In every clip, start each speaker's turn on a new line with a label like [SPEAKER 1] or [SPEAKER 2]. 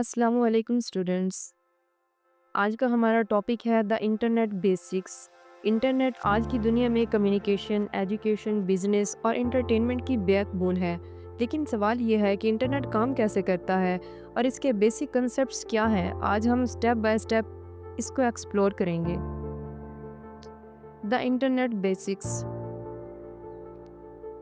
[SPEAKER 1] अस्सलामुअलैकुम स्टूडेंट्स। आज का हमारा टॉपिक है द इंटरनेट बेसिक्स। इंटरनेट आज की दुनिया में कम्युनिकेशन, एजुकेशन, बिजनेस और एंटरटेनमेंट की बैकबोन है। लेकिन सवाल यह है कि इंटरनेट काम कैसे करता है और इसके बेसिक कंसेप्ट्स क्या हैं। आज हम स्टेप बाय स्टेप इसको एक्सप्लोर करेंगे। The internet basics.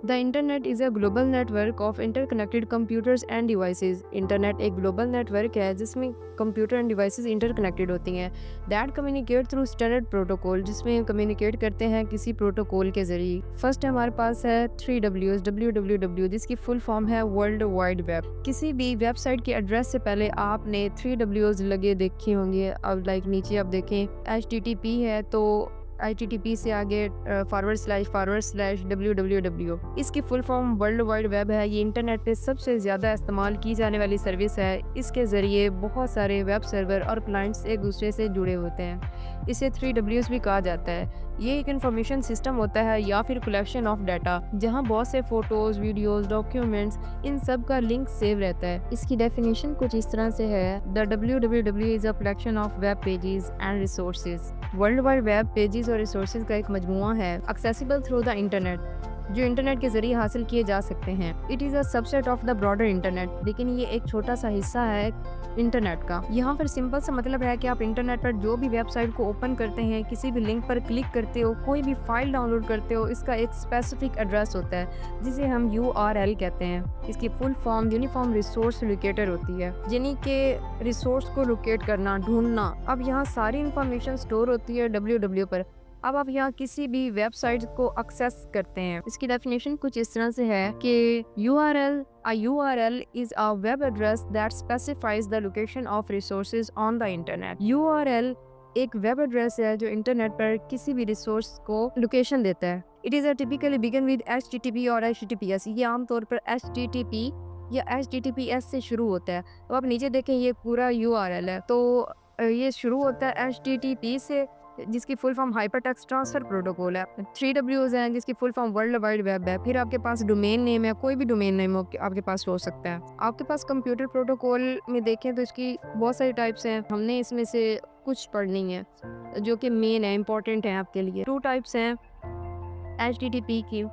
[SPEAKER 1] The internet is a global network of interconnected computers and devices. Internet एक ग्लोबल नेटवर्क है जिसमें कंप्यूटर एंड डिवाइसेस इंटरकनेक्टेड होती हैं। That communicate through standard protocol, जिसमें हम कम्युनिकेट करते हैं किसी प्रोटोकॉल के जरिए। फर्स्ट हमारे पास है 3Ws, WWW, जिसकी फुल फॉर्म है वर्ल्ड वाइड वेब। किसी भी वेबसाइट के एड्रेस से पहले आपने 3Ws लगे देखे होंगे। अब नीचे आप देखें HTTP है तो HTTP से आगे // www। इसकी full form world wide web है। ये इंटरनेट पे सबसे ज़्यादा इस्तेमाल की जाने वाली सर्विस है। इसके ज़रिए बहुत सारे वेब सर्वर और क्लाइंट्स एक दूसरे से जुड़े होते हैं। इसे 3Ws भी कहा जाता है। ये एक इंफॉर्मेशन सिस्टम होता है या फिर कलेक्शन ऑफ डाटा, जहाँ बहुत से फोटोज़, वीडियोज़, डॉक्यूमेंट्स, इन सब का लिंक सेव रहता है। इसकी डेफिनेशन कुछ इस तरह से है: the WWW is a collection of web pages and resources. World wide web pages और रिसोर्सेज का एक मजमुआ है, एक्सेसिबल थ्रू द इंटरनेट, जो इंटरनेट के जरिए हासिल किए जा सकते हैं। It is a subset of the broader internet, लेकिन ये एक छोटा सा हिस्सा है इंटरनेट का। यहाँ पर सिंपल सा मतलब है कि आप इंटरनेट पर जो भी वेबसाइट को ओपन करते हैं, किसी भी लिंक पर क्लिक करते हो, कोई भी फाइल डाउनलोड करते हो, इसका एक स्पेसिफिक एड्रेस होता है जिसे हम URL कहते हैं। इसकी full form uniform resource locator होती है, यानी कि रिसोर्स को लोकेट करना, ढूंढना। अब यहाँ सारी इंफॉर्मेशन स्टोर होती है WW पर। अब आप यहाँ किसी भी वेबसाइट को एक्सेस करते हैं। इसकी डेफिनेशन कुछ इस तरह से है कि URL is a web address that specifies the location of resources on the internet। URL एक वेब एड्रेस है जो इंटरनेट पर किसी भी रिसोर्स को लोकेशन देता है। It is typically begin with HTTP और HTTPS। ये आमतौर पर HTTP या HTTPS से शुरू होता है। तो आप नीचे देखें, ये पूरा URL है। तो ये शुरू होता है HTTP से, जिसकी full form hypertext transfer protocol है। 3Ws हैं, जिसकी full form world wide web है। फिर आपके पास डोमेन नेम है, कोई भी डोमेन नेम आपके पास हो सकता है। आपके पास कंप्यूटर प्रोटोकॉल में देखें तो इसकी बहुत सारी टाइप्स हैं। हमने इसमें से कुछ पढ़नी है जो कि मेन है, इंपॉर्टेंट है आपके लिए। 2 टाइप्स हैं HTTP की।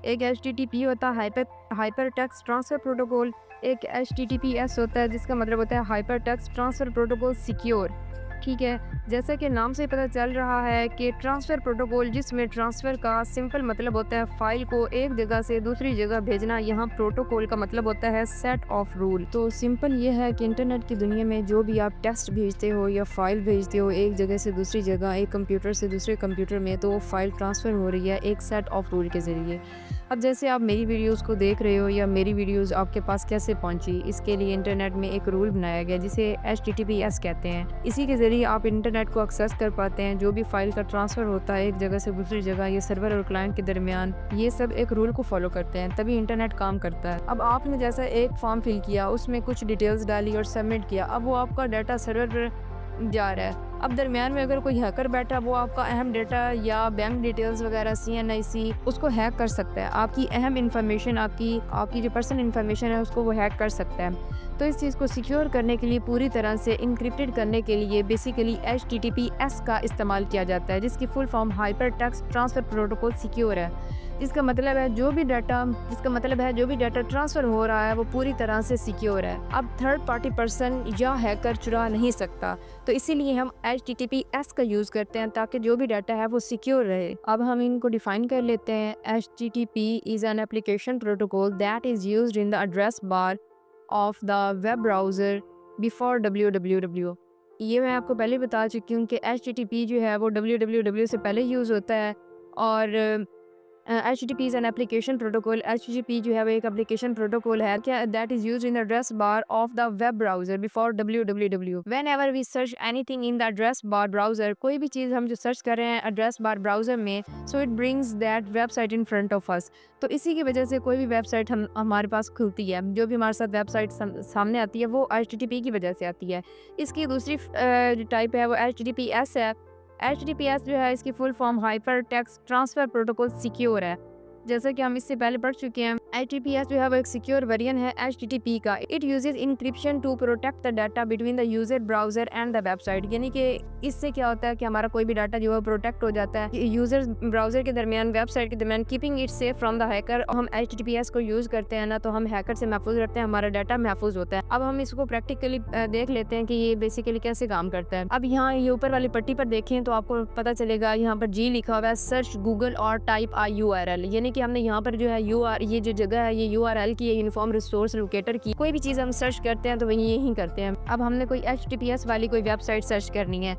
[SPEAKER 1] एक HTTP होता है हाइपरटेक्स्ट ट्रांसफर प्रोटोकॉल। एक HTTPS होता है जिसका मतलब होता है हाइपरटेक्स्ट ट्रांसफर प्रोटोकॉल सिक्योर। ठीक है, जैसा कि नाम से पता चल रहा है कि ट्रांसफ़र प्रोटोकॉल, जिसमें ट्रांसफ़र का सिंपल मतलब होता है फाइल को एक जगह से दूसरी जगह भेजना। यहाँ प्रोटोकॉल का मतलब होता है सेट ऑफ रूल। तो सिंपल ये है कि इंटरनेट की दुनिया में जो भी आप टेक्स्ट भेजते हो या फाइल भेजते हो एक जगह से दूसरी जगह, एक कंप्यूटर से दूसरे कंप्यूटर में, तो वो फाइल ट्रांसफ़र हो रही है एक सेट ऑफ रूल के ज़रिए। अब जैसे आप मेरी वीडियोज़ को देख रहे हो या मेरी वीडियोज़ आपके पास कैसे पहुँची, इसके लिए इंटरनेट में एक रूल बनाया गया जिसे HTTPS कहते हैं। इसी के ज़रिए आप इंटरनेट को एक्सेस कर पाते हैं। जो भी फाइल का ट्रांसफ़र होता है एक जगह से दूसरी जगह, ये सर्वर और क्लाइंट के दरमियान, ये सब एक रूल को फॉलो करते हैं, तभी इंटरनेट काम करता है। अब आपने जैसा एक फॉर्म फिल किया, उसमें कुछ डिटेल्स डाली और सबमिट किया। अब वो आपका डाटा सर्वर पर जा रहा है। अब दरमियान में अगर कोई हैकर बैठा, वो आपका अहम डाटा या बैंक डिटेल्स वगैरह, CNIC, उसको हैक कर सकता है। आपकी अहम इन्फॉर्मेशन, आपकी जो पर्सनल इन्फॉर्मेशन है, उसको वो हैक कर सकता है। तो इस चीज़ को सिक्योर करने के लिए, पूरी तरह से इंक्रिप्टेड करने के लिए बेसिकली HTTPS का इस्तेमाल किया जाता है, जिसकी full form hypertext transfer protocol secure है। जिसका मतलब है जो भी डाटा ट्रांसफ़र हो रहा है वो पूरी तरह से सिक्योर है। अब थर्ड पार्टी पर्सन या हैकर चुरा नहीं सकता। तो इसीलिए हम HTTPS का यूज़ करते हैं ताकि जो भी डाटा है वो सिक्योर रहे। अब हम इनको डिफाइन कर लेते हैं। HTTP is an application protocol that is used in the address bar of the web browser before WWW। ये मैं आपको पहले बता चुकी हूँ कि HTTP जो है वो WWW से पहले यूज़ होता है। और HTTP is an application protocol. HTTP जो है वो एक एप्लीकेशन प्रोटोकॉल है क्या, that is used in the address bar of the web browser before WWW। Whenever we search anything in the address bar browser, कोई भी चीज़ हम जो सर्च कर रहे हैं एड्रेस बार ब्राउज़र में, so it brings that website in front of us. तो इसी की वजह से कोई भी वेबसाइट हमारे पास खुलती है, जो भी हमारे साथ वेबसाइट सामने आती है वो HTTP की वजह से आती है। इसकी दूसरी टाइप है वो HTTPS है। HTTPS जो है, इसकी full form hyper text transfer protocol secure है। जैसा कि हम इससे पहले पढ़ चुके हैं, HTTPS जो है वो एक सिक्योर वेरिएंट है HTTP का। It uses encryption to protect the data between the user browser and the website, यानी कि इससे क्या होता है कि हमारा कोई भी डाटा जो है प्रोटेक्ट हो जाता है यूजर ब्राउजर के दरमियान, वेबसाइट के दरमियान, keeping it safe from the hacker. हम HTTPS को यूज करते हैं ना, तो हम हैकर से महफूज रहते हैं, हमारा डाटा महफूज होता है। अब हम इसको प्रैक्टिकली देख लेते हैं कि ये बेसिकली कैसे काम करता है। अब यहाँ ये ऊपर वाली पट्टी पर देखें तो आपको पता चलेगा, यहाँ पर जी लिखा हुआ है, सर्च गूगल और टाइप आ URL, यानी कि हमने यहाँ पर जो है ये जो जगह है ये URL की, यूनिफॉर्म रिसोर्स लोकेटर की, कोई भी चीज़ हम सर्च करते हैं तो वही यही करते हैं। अब हमने कोई HTTPS वाली कोई वेबसाइट सर्च करनी है,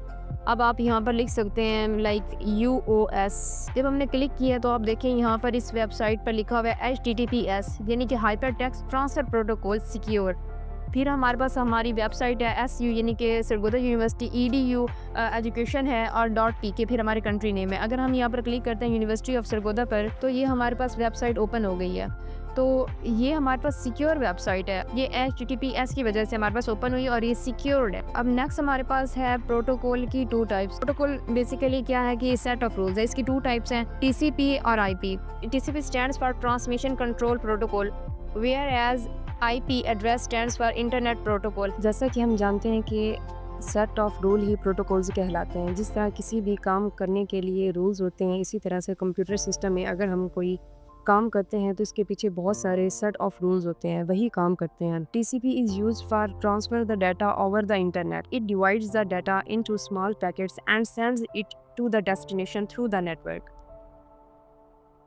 [SPEAKER 1] अब आप यहाँ पर लिख सकते हैं लाइक UOS। जब हमने क्लिक किया तो आप देखें यहाँ पर इस वेबसाइट पर लिखा हुआ है HTTPS, यानी कि hyper text transfer protocol secure. फिर हमारे पास हमारी वेबसाइट है SU, यानी कि सरगोदा यूनिवर्सिटी EDU एजुकेशन है, और .pk फिर हमारे कंट्री नेम है। अगर हम यहाँ पर क्लिक करते हैं यूनिवर्सिटी ऑफ सरगोदा पर, तो ये हमारे पास वेबसाइट ओपन हो गई है। तो ये हमारे पास सिक्योर वेबसाइट है, ये HTTPS की वजह से हमारे पास ओपन हुई और ये सिक्योर्ड है। अब नेक्स्ट हमारे पास है प्रोटोकॉल की 2 टाइप्स। प्रोटोकॉल बेसिकली क्या है कि सेट ऑफ रूल्स है, इसकी 2 टाइप्स हैं, TCP और IP। TCP stands for transmission control protocol, whereas IP address stands for internet protocol. जैसा कि हम जानते हैं कि सेट ऑफ रूल ही प्रोटोकॉल्स कहलाते हैं। जिस तरह किसी भी काम करने के लिए रूल्स होते हैं, इसी तरह से कंप्यूटर सिस्टम में अगर हम कोई काम करते हैं तो इसके पीछे बहुत सारे सेट ऑफ रूल्स होते हैं, वही काम करते हैं। TCP is used for transfer the data over the internet. It divides the data into small packets and sends it to the destination through the network.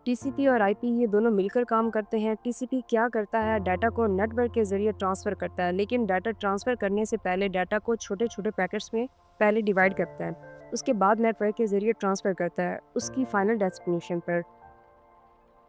[SPEAKER 1] TCP और IP ये दोनों मिलकर काम करते हैं। TCP क्या करता है, डाटा को नेटवर्क के ज़रिए ट्रांसफ़र करता है, लेकिन डाटा ट्रांसफ़र करने से पहले डाटा को छोटे छोटे पैकेट्स में पहले डिवाइड करता है, उसके बाद नेटवर्क के ज़रिए ट्रांसफ़र करता है उसकी फाइनल डेस्टिनेशन पर।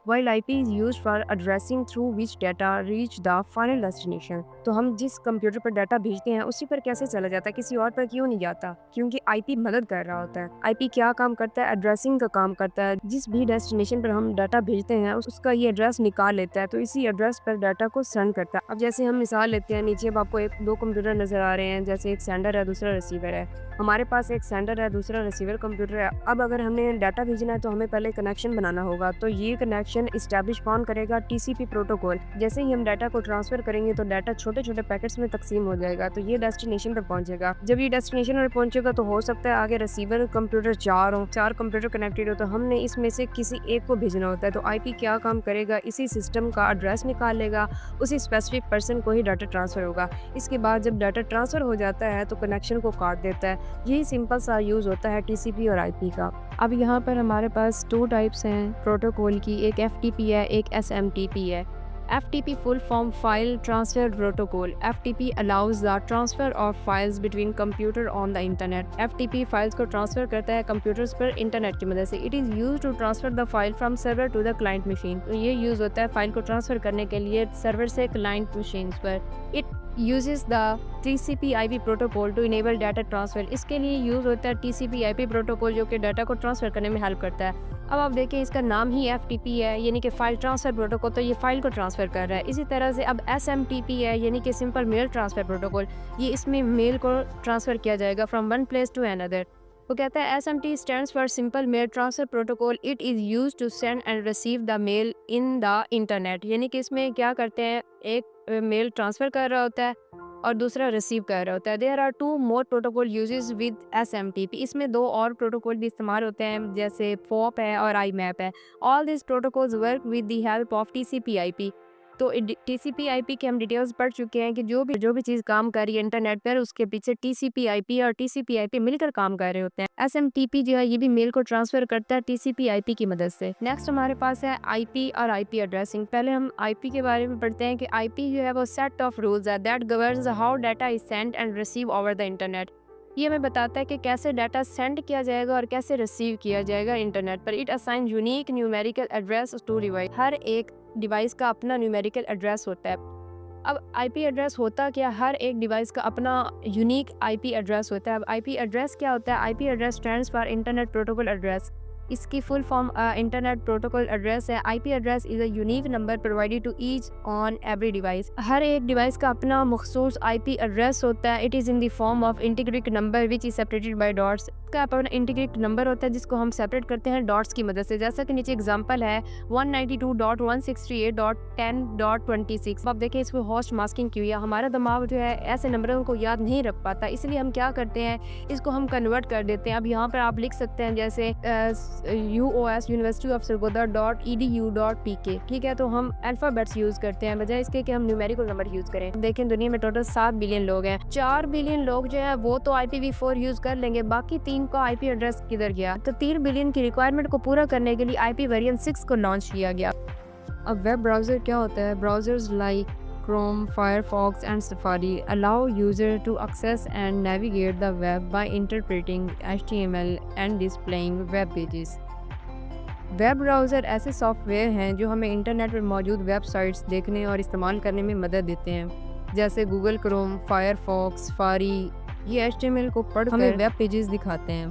[SPEAKER 1] While IP is used for addressing through which data reach the final destination। तो हम जिस कंप्यूटर पर डाटा भेजते हैं उसी पर कैसे चला जाता है, किसी और पर क्यों नहीं जाता, क्योंकि IP मदद कर रहा होता है। IP क्या काम करता है, एड्रेसिंग का काम करता है। जिस भी डेस्टिनेशन पर हम डाटा भेजते हैं उसका ये एड्रेस निकाल लेता है, तो इसी एड्रेस पर डाटा को सेंड करता है। अब जैसे हम मिसाल लेते हैं, नीचे अब आपको 2 कंप्यूटर नज़र आ रहे हैं, जैसे एक सेंडर है दूसरा रिसीवर है। हमारे पास एक सेंडर है, दूसरा रिसीवर कंप्यूटर है। अब अगर हमने डाटा भेजना है तो हमें पहले कनेक्शन बनाना होगा, तो ये कनेक्शन इस्टेब्लिश कौन करेगा, TCP प्रोटोकॉल। जैसे ही हम डाटा को ट्रांसफर करेंगे तो डाटा छोटे छोटे पैकेट्स में तकसीम हो जाएगा, तो ये डेस्टिनेशन पर पहुंचेगा। जब ये डेस्टिनेशन पर पहुंचेगा तो हो सकता है आगे रिसीवर कंप्यूटर 4 कंप्यूटर कनेक्टेड हो, तो हमने इसमें से किसी एक को भेजना होता है। तो IP क्या काम करेगा, इसी सिस्टम का एड्रेस निकाल लेगा, उसी स्पेसिफिक पर्सन को ही डाटा ट्रांसफर होगा। इसके बाद जब डाटा ट्रांसफर हो जाता है तो कनेक्शन को काट देता है। यही सिंपल सा यूज़ होता है TCP और IP का। अब यहाँ पर हमारे पास 2 टाइप्स हैं प्रोटोकॉल की, एक FTP है, एक SMTP है। FTP full form file transfer protocol. FTP allows the transfer of files between computer on the internet. FTP फाइल्स को ट्रांसफर करता है कंप्यूटर्स पर इंटरनेट की मदद से। It is use to transfer the file from server to the client machine. तो ये यूज़ होता है फाइल को ट्रांसफर करने के लिए सर्वर से क्लाइंट मशीन पर। It uses the TCP/IP protocol to enable data transfer. इसके लिए यूज़ होता है TCP/IP प्रोटोकॉल, जो कि डाटा को ट्रांसफ़र करने में हेल्प करता है। अब आप देखें इसका नाम ही FTP है, यानी कि फ़ाइल ट्रांसफ़र प्रोटोकॉल, तो ये फ़ाइल को ट्रांसफ़र कर रहा है। इसी तरह से अब SMTP है, यानी कि सिंपल मेल ट्रांसफ़र प्रोटोकॉल। ये इसमें मेल को ट्रांसफ़र किया जाएगा from one place to another. वो कहता है SMT stands for simple mail transfer protocol. It is use to send and receive the mail in the internet, यानी कि इसमें क्या करते हैं, एक मेल ट्रांसफ़र कर रहा होता है और दूसरा रिसीव कर रहा होता है। There are 2 more protocol uses with SMTP। इसमें 2 और प्रोटोकॉल भी इस्तेमाल होते हैं, जैसे FOP है और IMAP है। All this protocols work with the help of TCP/IP। तो TCP/IP के हम डिटेल्स पढ़ चुके हैं कि जो भी चीज़ काम कर रही है इंटरनेट पर, उसके पीछे TCP/IP और TCP/IP मिलकर काम कर रहे होते हैं। SMTP जो है ये भी मेल को ट्रांसफर करता है TCP/IP की मदद से। नेक्स्ट हमारे पास है IP और IP एड्रेसिंग। पहले हम IP के बारे में पढ़ते हैं कि IP जो है वो सेट ऑफ रूल्स है that governs how data is send and receive over the internet. ये हमें बताता है कि कैसे डाटा सेंड किया जाएगा और कैसे रिसीव किया जाएगा इंटरनेट पर। It assign unique numerical address to device. हर एक डिवाइस का अपना न्यूमेरिकल एड्रेस होता है। अब IP एड्रेस होता क्या, हर एक डिवाइस का अपना यूनिक IP एड्रेस होता है। अब IP एड्रेस क्या होता है, IP address stands for internet protocol address. इसकी full form internet protocol address है। IP address is a unique number provided to each on every device. हर एक डिवाइस का अपना मखसूस आईपी एड्रेस होता है। It is in the form of integer number which is separated by dots. इसका अपना इंटीग्रिक नंबर होता है जिसको हम सेपरेट करते हैं डॉट्स की मदद से। जैसा कि नीचे एग्जांपल है 192.168.10.26। आप देखें इसमें होस्ट मास्किंग की हुई है। हमारा दिमाग जो है ऐसे नंबरों को याद नहीं रख पाता, इसलिए हम क्या करते हैं, इसको हम कन्वर्ट कर देते हैं। अब यहाँ पर आप लिख सकते हैं जैसे UOS यूनिवर्सिटी ऑफ सरगोदा.edu.pk। ठीक है, तो हम अल्फ़ाबेट्स यूज़ करते हैं बजाय इसके कि हम न्यूमेरिकल नंबर यूज़ करें। देखें दुनिया में टोटल 7 बिलियन लोग हैं। 4 बिलियन लोग जो है वो तो IPv4 यूज़ कर लेंगे, बाकी 3 का IP एड्रेस किधर गया? तो 3 बिलियन की रिक्वायरमेंट को पूरा करने के लिए IP वेरिएंट 6 को लॉन्च किया गया। अब वेब ब्राउज़र क्या होता है? Browsers like Chrome, Firefox and Safari allow user to access and navigate the web by interpreting HTML and displaying web pages. Web browser ऐसे सॉफ्टवेयर हैं जो हमें इंटरनेट पर मौजूद वेबसाइट्स देखने और इस्तेमाल करने में मदद देते हैं। जैसे गूगल क्रोम, फायरफॉक्स, सफारी, ये HTML को पढ़कर हमें वेब पेजेस दिखाते हैं।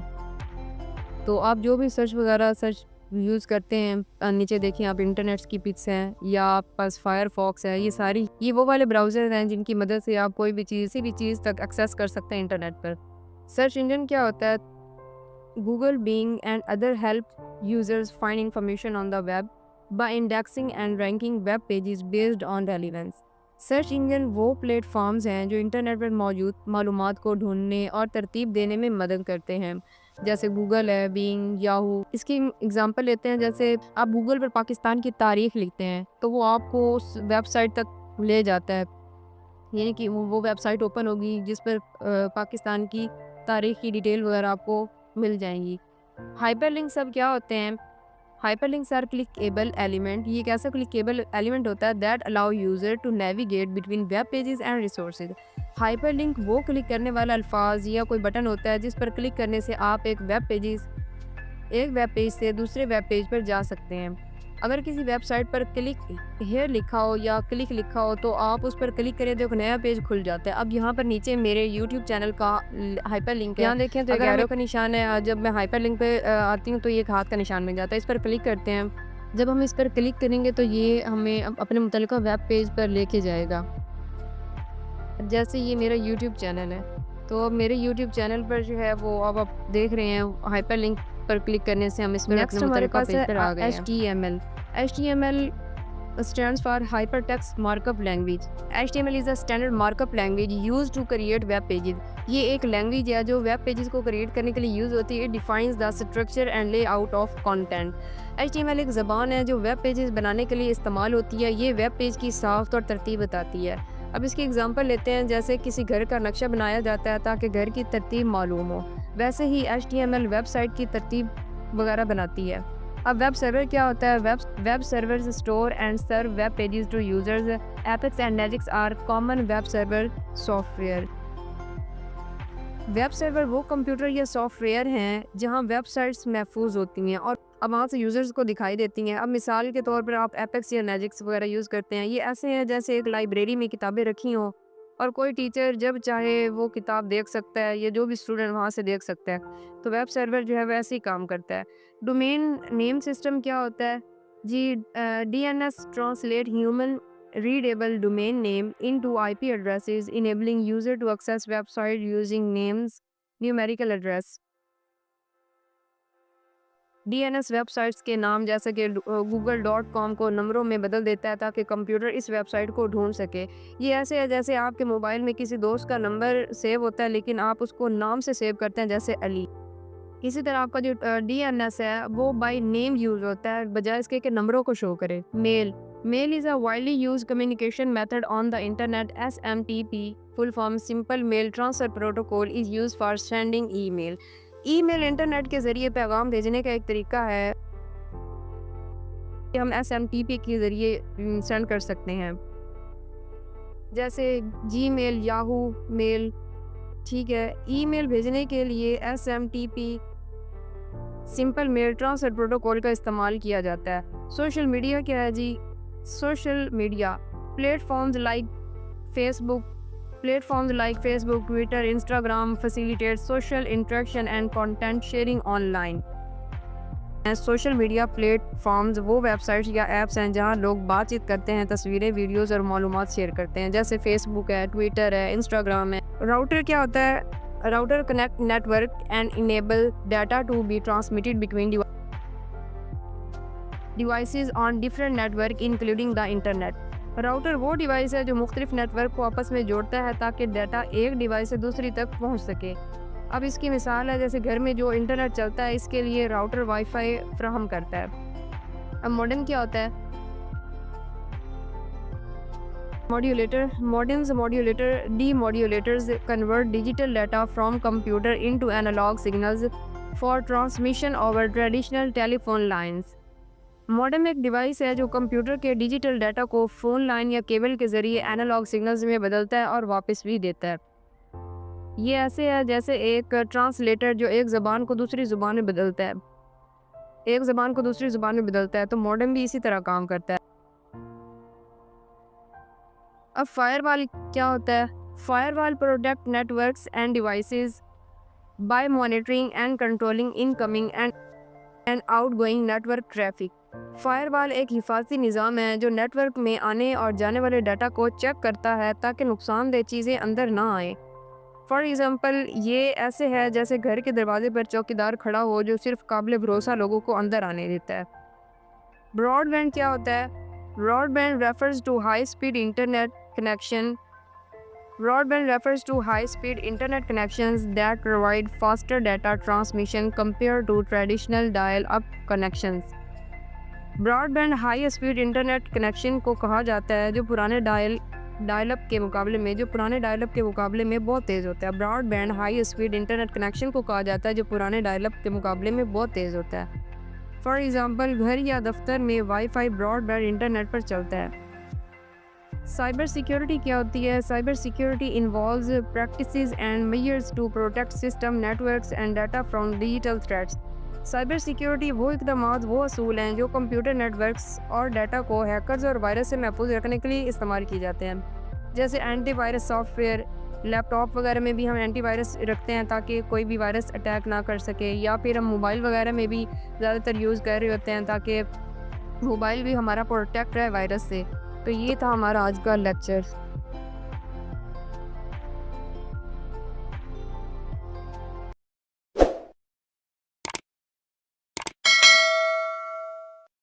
[SPEAKER 1] तो आप जो भी सर्च वगैरह सर्च यूज़ करते हैं, नीचे देखिए आप इंटरनेट्स की पिक्स हैं या आपके पास फायरफॉक्स है, ये वो वाले ब्राउज़र हैं जिनकी मदद से आप कोई भी चीज़, किसी भी चीज़ तक एक्सेस कर सकते हैं इंटरनेट पर। सर्च इंजन क्या होता है? Google, Bing and other help users find information on the web by indexing and ranking web pages based on relevance. Search engine वो प्लेटफॉर्म्स हैं जो इंटरनेट पर मौजूद मालूमात को ढूंढने और तरतीब देने में मदद करते हैं, जैसे गूगल है, बिंग, याहू। इसकी एग्जांपल लेते हैं, जैसे आप गूगल पर पाकिस्तान की तारीख लिखते हैं तो वो आपको उस वेबसाइट तक ले जाता है, यानी कि वो वेबसाइट ओपन होगी जिस पर पाकिस्तान की तारीख की डिटेल वगैरह आपको मिल जाएंगी। हाइपरलिंक्स अब क्या होते हैं? Hyperlinks are clickable element. ये कैसा क्लिकेबल एलिमेंट होता है? That allow user to navigate between web pages and resources. Hyperlink वो क्लिक करने वाला अल्फाज या कोई बटन होता है जिस पर क्लिक करने से आप एक वेब पेज से दूसरे वेब पेज पर जा सकते हैं। अगर किसी वेबसाइट पर क्लिक हेयर लिखा हो या क्लिक लिखा हो तो आप उस पर क्लिक करें तो एक नया पेज खुल जाता है। अब यहाँ पर नीचे मेरे यूट्यूब चैनल का हाइपर लिंक है, यहाँ देखें तो एक एरो का निशान है। जब मैं हाइपर लिंक पे आती हूँ तो ये एक हाथ का निशान बन जाता है। इस पर क्लिक करते हैं, जब हम इस पर क्लिक करेंगे तो ये हमें अपने मुतल्लिका वेब पेज पर लेके जाएगा। जैसे ये मेरा यूट्यूब चैनल है, तो अब मेरे यूट्यूब चैनल पर जो है वो अब आप देख रहे हैं हाइपर लिंक पर क्लिक करने से हम इसमें नेक्स्ट हमारे पास है HTML। HTML stands for Hypertext Markup Language. HTML is a standard markup language used to create web pages. ये एक लैंग्वेज है जो वेब पेजेस को क्रिएट करने के लिए यूज़ होती है। It defines the structure and layout of content. HTML एक ज़बान है जो वेब पेजेस बनाने के लिए इस्तेमाल होती है। ये वेब पेज की साख्त और तरतीब बताती है। अब इसकी एग्जांपल लेते हैं, जैसे किसी घर का नक्शा बनाया जाता है ताकि घर की तरतीब मालूम हो, वैसे ही HTML वेबसाइट की तरतीब वगैरह बनाती है। अब वेब सर्वर क्या होता है? Web servers store and serve web pages to users. Apache and Nginx are common web server software. Web server वो कंप्यूटर या सॉफ्टवेयर हैं जहां वेबसाइट्स महफूज होती हैं और अब वहाँ से यूज़र्स को दिखाई देती हैं। अब मिसाल के तौर पर आप एपेक्स या नेजिक्स वगैरह यूज़ करते हैं। ये ऐसे हैं जैसे एक लाइब्रेरी में किताबें रखी हों और कोई टीचर जब चाहे वो किताब देख सकता है या जो भी स्टूडेंट वहाँ से देख सकता है। तो वेब सर्वर जो है वैसे ही काम करता है। डोमेन नेम सिस्टम क्या होता है जी? DNS translate human readable domain name into IP addresses, enabling user to access website using names numerical address. DNS websites के नाम जैसे कि google.com को नंबरों में बदल देता है ताकि कंप्यूटर इस वेबसाइट को ढूंढ सके। ये ऐसे है जैसे आपके मोबाइल में किसी दोस्त का नंबर सेव होता है लेकिन आप उसको नाम से सेव करते हैं, जैसे अली। इसी तरह आपका जो DNS है वो बाय नेम यूज होता है बजाय इसके कि नंबरों को शो करे। Mail is a widely use communication method on the internet. SMTP full form simple mail transfer protocol is use for sending email. Email internet के ज़रिए पैगाम भेजने का एक तरीका है कि हम SMTP के ज़रिए सेंड कर सकते हैं, जैसे Gmail, याहू मेल। ठीक है, ईमेल भेजने के लिए SMTP simple mail transfer protocol का इस्तेमाल किया जाता है। सोशल मीडिया क्या है जी? Social media platforms like Facebook, Twitter, Instagram facilitate social interaction and content sharing online. Social media platforms वो वेबसाइट्स या ऐप्स हैं जहां लोग बातचीत करते हैं, तस्वीरें, वीडियोस और मालूमात शेयर करते हैं, जैसे फेसबुक है, ट्विटर है, इंस्टाग्राम है। राउटर क्या होता है? Router connect network and enable data to be transmitted between devices on different network including the internet. Router वो डिवाइस है जो मुख्तलिफ नेटवर्क को आपस में जोड़ता है ताकि डाटा एक डिवाइस से दूसरी तक पहुंच सके। अब इसकी मिसाल है, जैसे घर में जो इंटरनेट चलता है इसके लिए राउटर वाईफाई फ्राहम करता है। अब मॉडेम क्या होता है? Modulator demodulators convert digital data from computer into analogue signals for transmission over traditional telephone lines. Modem एक डिवाइस है जो कंप्यूटर के डिजिटल डाटा को फ़ोन लाइन या केबल के ज़रिए एनालॉग सिग्नल्स में बदलता है और वापस भी देता है। ये ऐसे है जैसे एक ट्रांसलेटर जो एक ज़बान को दूसरी ज़ुबान में बदलता है। तो मॉडेम भी इसी तरह काम करता है। अब फायरवॉल क्या होता है? Firewall protect networks and devices by monitoring and controlling incoming and outgoing network traffic. Firewall एक हिफाजती निज़ाम है जो नेटवर्क में आने और जाने वाले डाटा को चेक करता है ताकि नुकसानदेह चीज़ें अंदर ना आए। फॉर एग्ज़ाम्पल, ये ऐसे है जैसे घर के दरवाजे पर चौकीदार खड़ा हो जो सिर्फ काबिल भरोसा लोगों को अंदर आने देता है। ब्रॉडबैंड क्या होता है? Broadband refers to high speed internet connection Broadband refers to high-speed internet connections that provide faster data transmission compared to traditional dial-up connections. Broadband high speed internet connection को कहा जाता है जो पुराने डायल-अप के मुकाबले में बहुत तेज़ होता है। Broadband high speed internet connection को कहा जाता है जो पुराने डायल-अप के मुकाबले में बहुत तेज़ होता है। फॉर एग्ज़ाम्पल, घर या दफ्तर में वाईफाई ब्रॉडबैंड इंटरनेट पर चलता है। साइबर सिक्योरिटी क्या होती है? Cyber security involves practices and measures to protect system, networks and data from digital threats. Cyber security वो इक़दामात, वो असूल हैं जो कंप्यूटर नेटवर्क्स और डाटा को हैकर्स और वायरस से महफूज रखने के लिए इस्तेमाल किए जाते हैं। जैसे एंटीवायरस सॉफ्टवेयर, लैपटॉप वगैरह में भी हम एंटीवायरस रखते हैं ताकि कोई भी वायरस अटैक ना कर सके, या फिर हम मोबाइल वगैरह में भी ज़्यादातर यूज़ कर रहे होते हैं ताकि मोबाइल भी हमारा प्रोटेक्ट रहे वायरस से। तो ये था हमारा आज का लेक्चर।